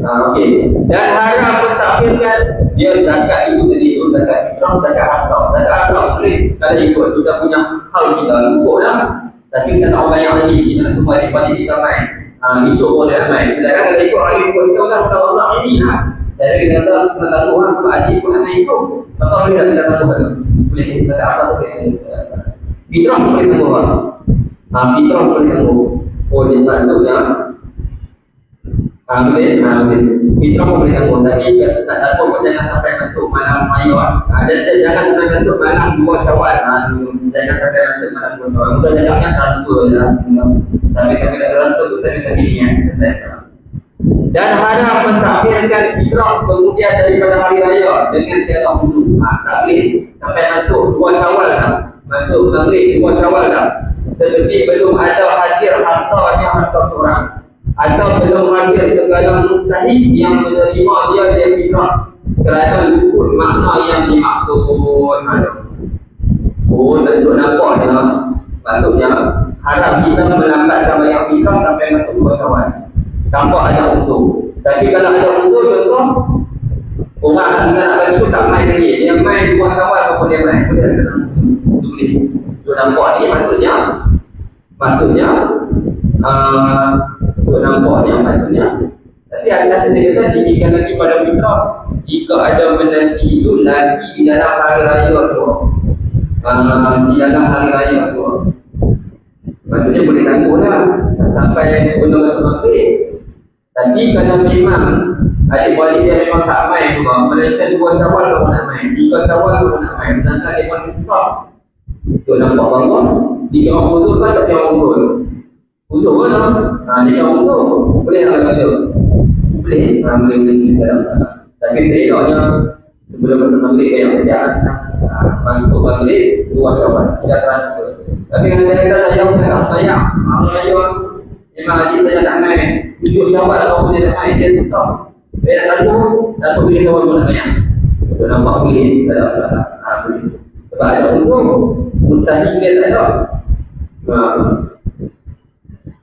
Okey. Dan haram mentakhirkan dia zakat itu tadi tu, zakat fitrah, zakat harta. Zakat harta boleh kalau ikut kita punya hal kita cukup lah. Tapi kita tak banyak lagi, kita nak tunggu adik-adik kita main. Esok pun dia nak main. Sedangkan kalau ikut hari ikut kita lah, Allah ini lah. Jadi kita kata mengetahui orang sebab adik pun nak main esok. Maka boleh tak kita tangguh tu? Boleh kita tak apa tu boleh. Fitrah boleh tangguh orang. Fitrah boleh tangguh. Boleh maksudnya boleh. Fitrah boleh tangguh. Tapi tak tangguh pun jangan sampai masuk malam mayor. Jangan sampai masuk malam 2 Syawal. Jangan sampai masuk malam 2 Syawal. Mudah jangan transfer je. Sampai dah transfer tu tadi dirinya. Dan haram mentakhirkan fitrah kemudian daripada hari raya dengan tiada wudu. Tak boleh sampai masuk 2 Syawal dah. Masuk maghrib 2 Syawal dah. Seperti belum ada hadir hartanya harta seorang, atau belum hadir segala mustahil yang menerima dia fitrah kerana luput makna yang dimaksud. Tentu nampak dia. Maksudnya haram kita melambatkan bayar fitrah sampai masuk 2 Syawal. Tanpa ada unsur. Tapi kalau ada unsur, contoh orang nak bagi tu tak main lagi. Dia main 2 Syawal apa dia main. Boleh. Tu nampak ni maksudnya tapi ada dia kata dimikian lagi pada fitrah. Jika ada benda itu lagi di dalam hari raya tu. Di dalam hari raya tu. Maksudnya boleh tangguh lah sampai untuk masuk maghrib. Tapi kalau memang adik-adik dia memang tak main juga, mereka 2 Syawal pun nak main, 3 Syawal pun nak main, sedangkan adik-adik susah. Tu nampak bangun, 3 orang usul kan tak kira usul. Usul pun lah, dia kira usul. Boleh tak kata? Boleh, boleh. Tapi seeloknya sebelum masuk maghrib yang sihat, masuk maghrib 2 Syawal, tidak transfer. Tapi kalau dia kata saya tak bayar, hari raya memang adik saya nak main 7 Syawal kalau dia nak main, dia susah. Dia nak tangguh, tak boleh kawan pun nak bayar. Itu nampak boleh, tak ada masalah. Sebab ada unsur, mustahil dia tak ada.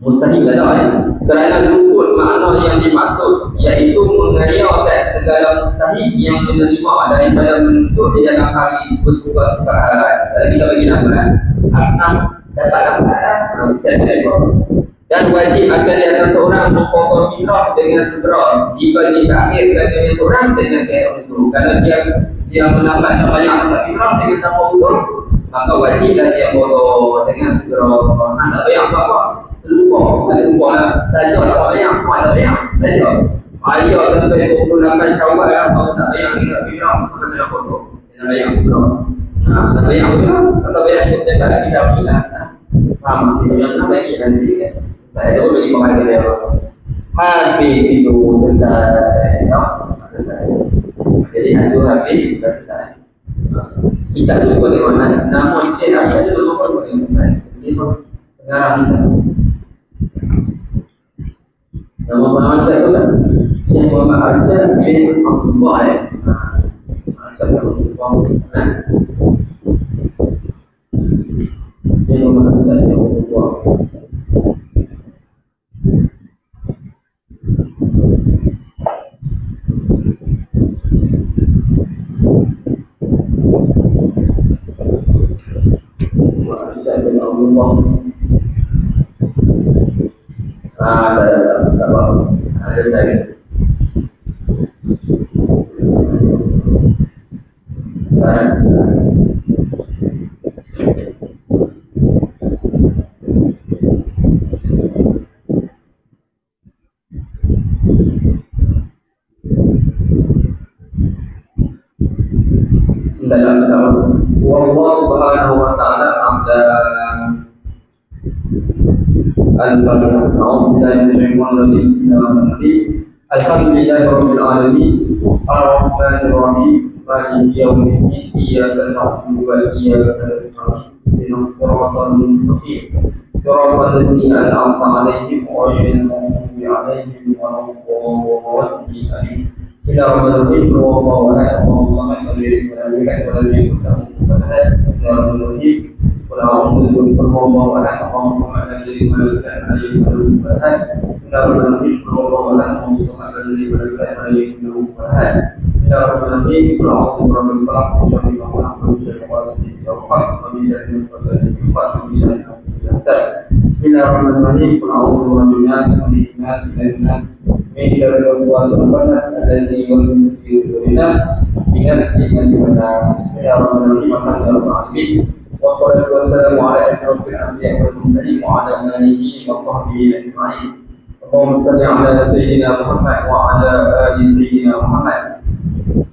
Mustahil tak ada. Kerana luput makna yang dimaksud, iaitu mengayakan segala mustahil yang menerima daripada menuntut di dalam hari bersuka-suka halat. Kalau kita bagi nama asnaf dapat nama dan wajib akan di atas seorang mempokok fitrah dengan segera jika ditakhirkan dengan seorang dengan kaya unsur. Kalau dia menambahkan banyak atas fitrah dengan tanpa unsur, maka wajiblah dia bodoh dengan segera. Tak bayar apa-apa, lupa lah. Saja tak bayar, tak bayar, saja. Ayah sampai 28 Syawal lah, kalau tak bayar dengan fitrah, maka kena bodoh. Kena bayar segera. Tak bayar juga, tak bayar ikut dekat kita bilas. Faham? Kita yang nak bagi nanti kan. Saya tahu bagi pemahaman dia. Habis itu selesai. Jadi itu habis selesai. Kita lupa di mana. Namun saya ada lupa di mana. Jadi sekarang kita. Nama pemahaman saya tu kan. Saya Muhammad Arsyad bin Abdullah. Arsyad bin Abdullah. Saya Muhammad Arsyad bin Abdullah. Tak apa. Ada saya. Al-Fatihah. A'udzubillahi Alhamdulillahi rabbil alamin. Ar-Rahmanir Rahim. Maliki yaumiddin. Iyyaka na'budu wa iyyaka nasta'in. Ihdinas siratal mustaqim. Siratal ladzina an'amta 'alaihim ghairil maghdubi 'alaihim waladdallin. Bismillahirrahmanirrahim. Wallahu a'lam. Allahumma salli ala Bismillahirrahmanirrahim. Bismillahirrahmanirrahim. Wassalatu wassalamu ala asyrafil anbiya'i wal mursalin wa ala alihi wa sahbihi ajma'in. Allahumma salli ala sayyidina Muhammad wa ala ali sayyidina Muhammad.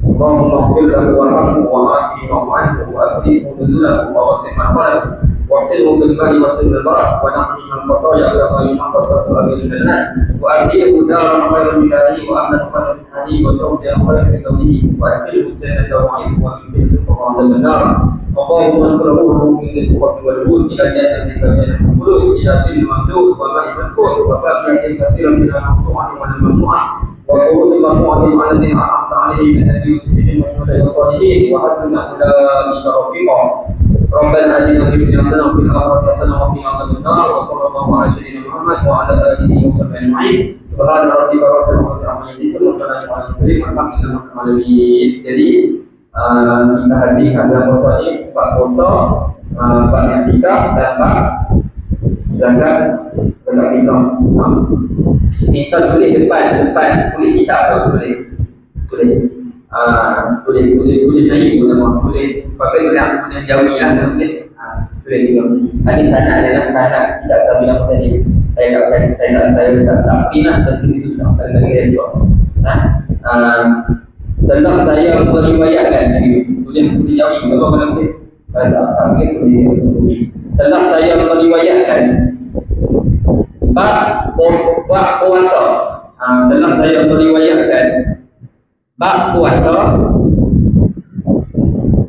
Allahumma ighfir lahu warhamhu wa afihi wa anhu wa akrimhu nuzulahu wa wasi' mahwalahu wa silhu bil ma'i wa silhu bil barak wa naqhi min qataya kama yunqasatu bil jannah wa ahdihi daran khairan min darihi wa ahlan khairan min hadihi wa zawjan khairan min zawjihi wa adkhilhu jannata wa 'iswa min fawzan nar. Allahumma ansurhu min al-kufri wal jud ila jannatika min al-khulud ila fil mamdud wa ma'i maskur wa kafiyatin katsiran min al-maqtu'ati wal mamnu'ah wa qawli mamnu'atin 'ala alladhina an'amta 'alaihim min al-muslimin wa al-salihin wa hasuna ulaika rafiqa. Rabbana atina fid dunya hasanah wa fil akhirati hasanah wa qina adhaban nar. Wa sallallahu ala sayyidina Muhammad wa ala alihi wa sahbihi ajma'in. Subhana rabbika rabbil izzati amma yasifun wa salamun 'alal mursalin walhamdulillahi rabbil alamin. Jadi kita hadir dalam puasa ini, Pak puasa, Pak yang kita dan Pak zakat zakat kita. Kita boleh depan boleh kita atau boleh naik boleh pakai boleh jauhi lah boleh juga. Tadi sana dalam sana tidak tahu bilang tadi saya tak pindah tentu itu tak saya jawab. Tentang saya meriwayatkan boleh jauhi kalau boleh tentang saya meriwayatkan bab puasa. Tentang saya meriwayatkan bab puasa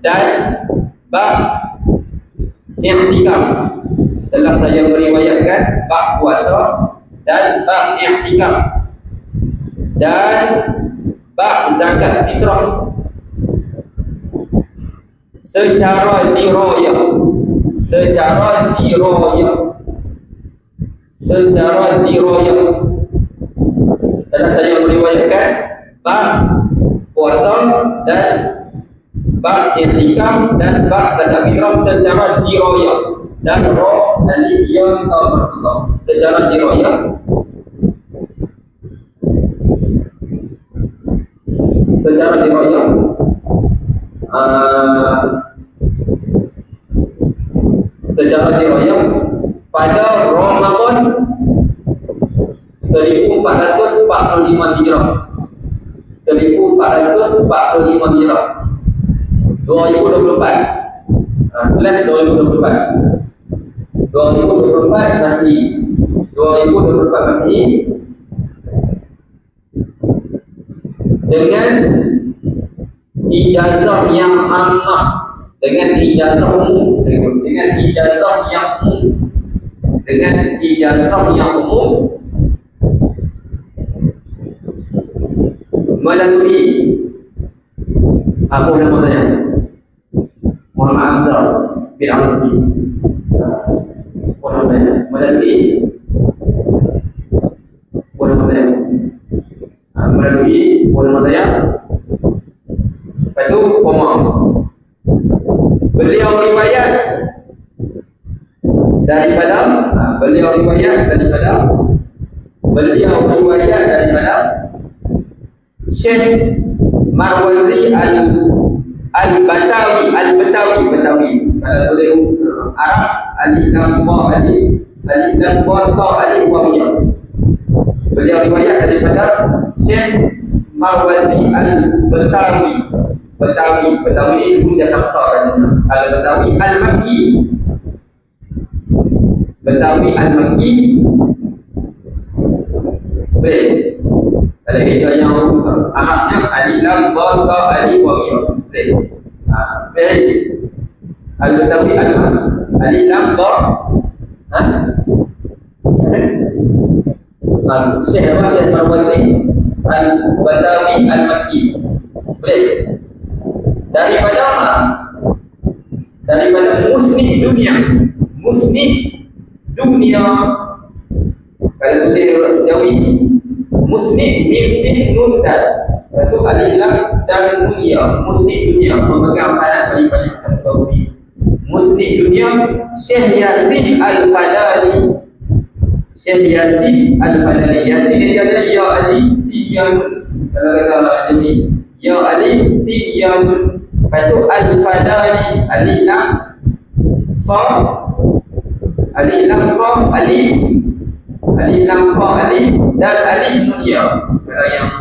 dan bab i'tikaf. Tentang saya meriwayatkan bab puasa dan bab i'tikaf dan bab zakat fitrah secara dirayah dan saya meriwayatkan bab puasa dan bab i'tikaf dan bab zakat fitrah secara dirayah dan roh dan yang secara dirayah pada Ramadan 1445 Hijrah 2024 masih dengan ijazah yang ammah, dengan ijazah umum, melalui apa nama saya Muhammad Abdul bin Al-Qasim melalui nama saya itu Umar. Beliau riwayat daripada Syekh Marwazi Al-Batawi. Kalau boleh Arab alif lam ba alif wa. Beliau riwayat daripada Syekh Marwazi Al-Batawi. Betawi itu Jakarta, Al-Batawi Al-Makki. Betawi Al-Makki boleh. Kalau kita yang Arabnya alif lam ba ta alif wa mim boleh. Boleh. Al-Betawi Al-Makki alif lam ba Syekh Marwazi Al-Betawi Al-Makki boleh. Daripada musnid dunia kalau tulis Jawi musnid mim nun dal itu alif lam dan dunia musnid dunia memegang sanad paling-paling tauhid musnid dunia Syekh Yasin Al-Fadali Yasin dia kata ya Ali siyan kalau kata jadi ya Ali siyan Lepas Al-Fadali alif lam fa alif lam fa alif lam fa alif dan alif nun ya. Kalau yang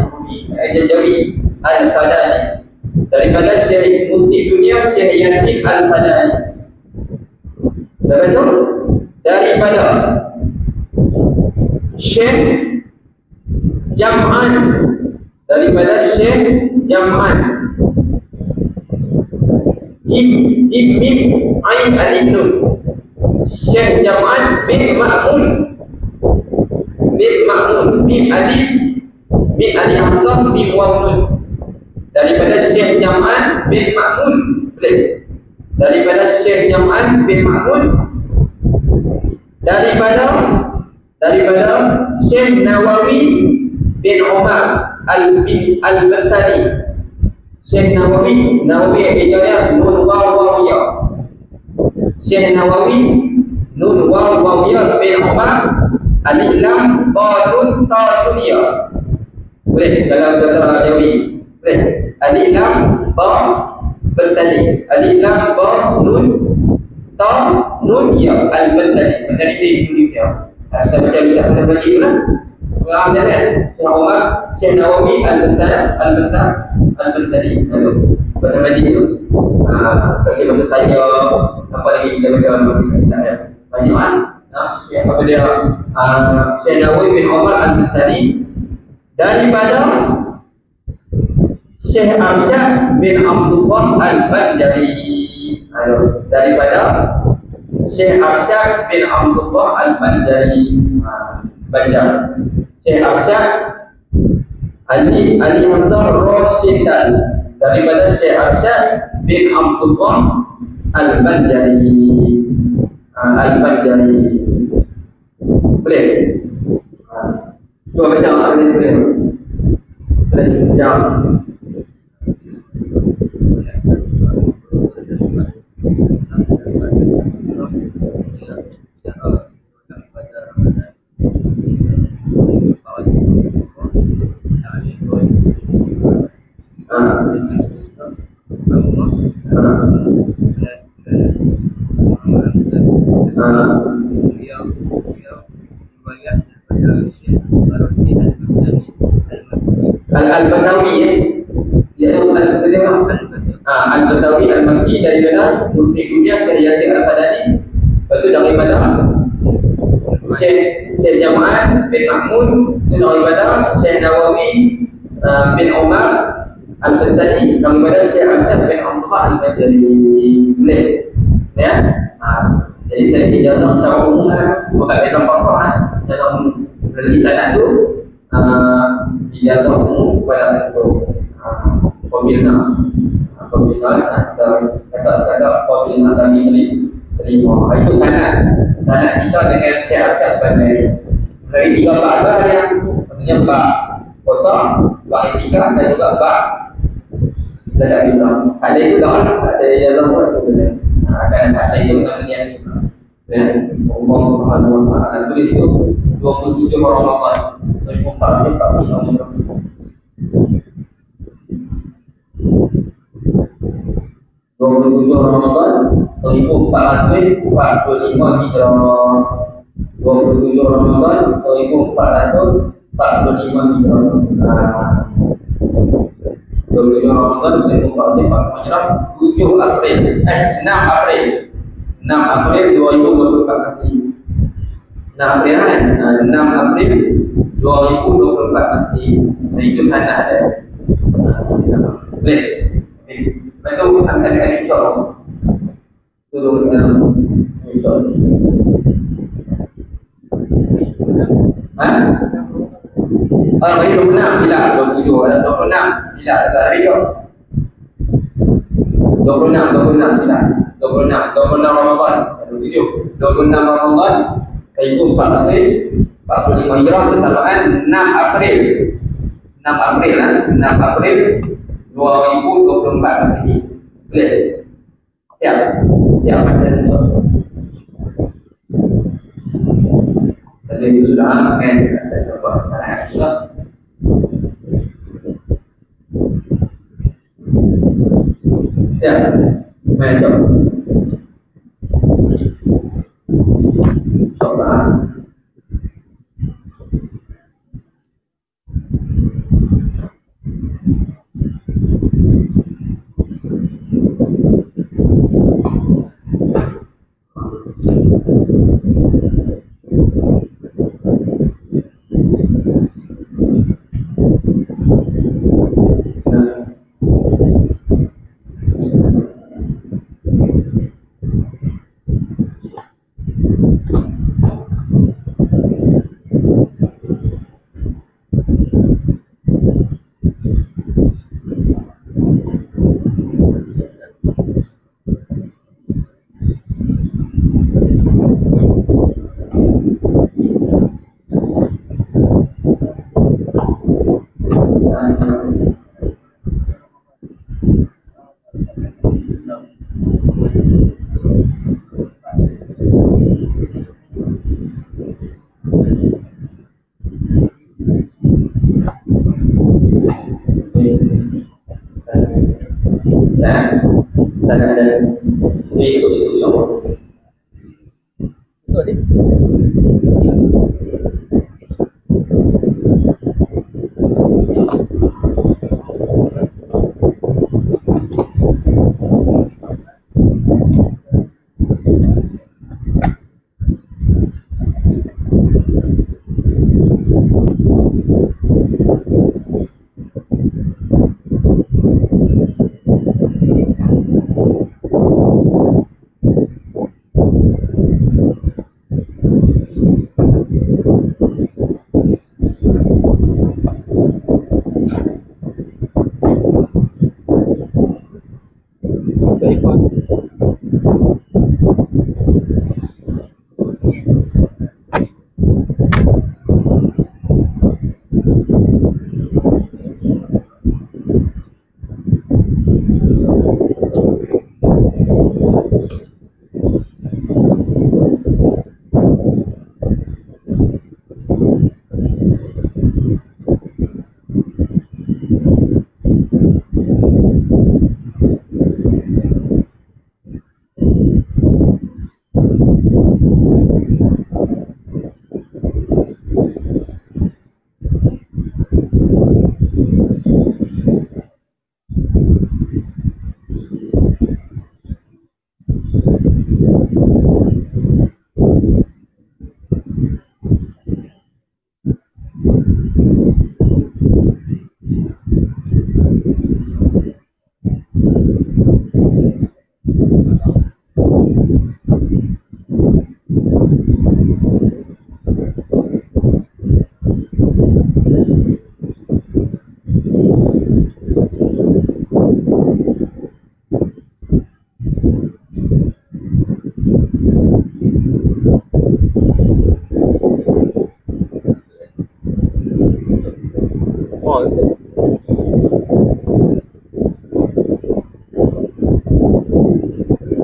Jawi Al-Fadali daripada Syekh Muslim dunia Syekh Yasin Al-Fadali. Betul? Daripada Syekh Jam'an Jim mim ain alif nun Syekh Jam'an bin Ma'mun bin alif hamzah bin waw nun daripada Syekh Jam'an bin Ma'mun boleh. Daripada Syekh Jam'an bin Ma'mun daripada Syekh Nawawi bin Umar Al-Battani Syekh Nawawi ejanya nun waw ya. Syekh Nawawi nun waw ya bin Umar alif lam ba nun ta nun ya. Boleh dalam bahasa Jawi. Boleh. Alif lam ba Battani. Alif lam ba nun ta nun ya Al-Battani. Battani di Indonesia. Kita baca tidak berbagi lah. Orang jalan Syekh Umar Syekh Nawawi Al-Battani baca bagi itu bagi bahasa saya apa lagi kita baca banyak kan Syekh apa dia Syekh Nawawi bin Umar Al-Battani daripada Syekh Arsyad bin Abdullah Al-Banjari daripada Syekh Arsyad bin Abdullah Al-Banjari Banjar Syekh Arsyad Ali Hamzah Rasidan daripada Syekh Arsyad bin Abdullah Al-Banjari boleh. Cuba baca boleh. Jam Al-Betawi Al-Betawi Al-Makki daripada Muslim dunia Syekh Yasin Al-Fadali. Lepas tu daripada Syekh Jam'an bin Ma'mun daripada Syekh Nawawi bin Umar Al-Battani daripada Syekh Arsyad bin Abdullah Al-Banjari. Boleh? Ya? Jadi saya ijazah secara umum bukan dalam pasaran dalam relisan tu ijazah umum kepada pembina kata pembina tadi terima itu sanad kita dengan Syekh Arsyad Banjari dari tiga bab yang maksudnya bab kosong, bab etika dan juga bab tidak bilang ada itu ada ijazah umum akan ada itu namanya dan Allah Subhanahu wa taala tulis itu 27 Ramadan 1445 Ramadan 1445 Hijrah 27 Ramadan 1445 Hijrah 27 Ramadan 1445 Hijrah 7 April 6 April 2000 kasih April kan? 6 April 2024 masih. Nah, itu sana ada. Boleh. Lepas tu akan insya-Allah. Turun dalam insya-Allah. Bagi 26 tidak 27 ada 26 tidak ada video 26 tidak 26 Ramadan 27 26 Ramadan itu 4 April 45 Hijrah bersamaan 6 April 2024 Masehi. Boleh? Siap dan insya-Allah. Jadi itu sudah akan kita coba sana juga. Ya, macam coba.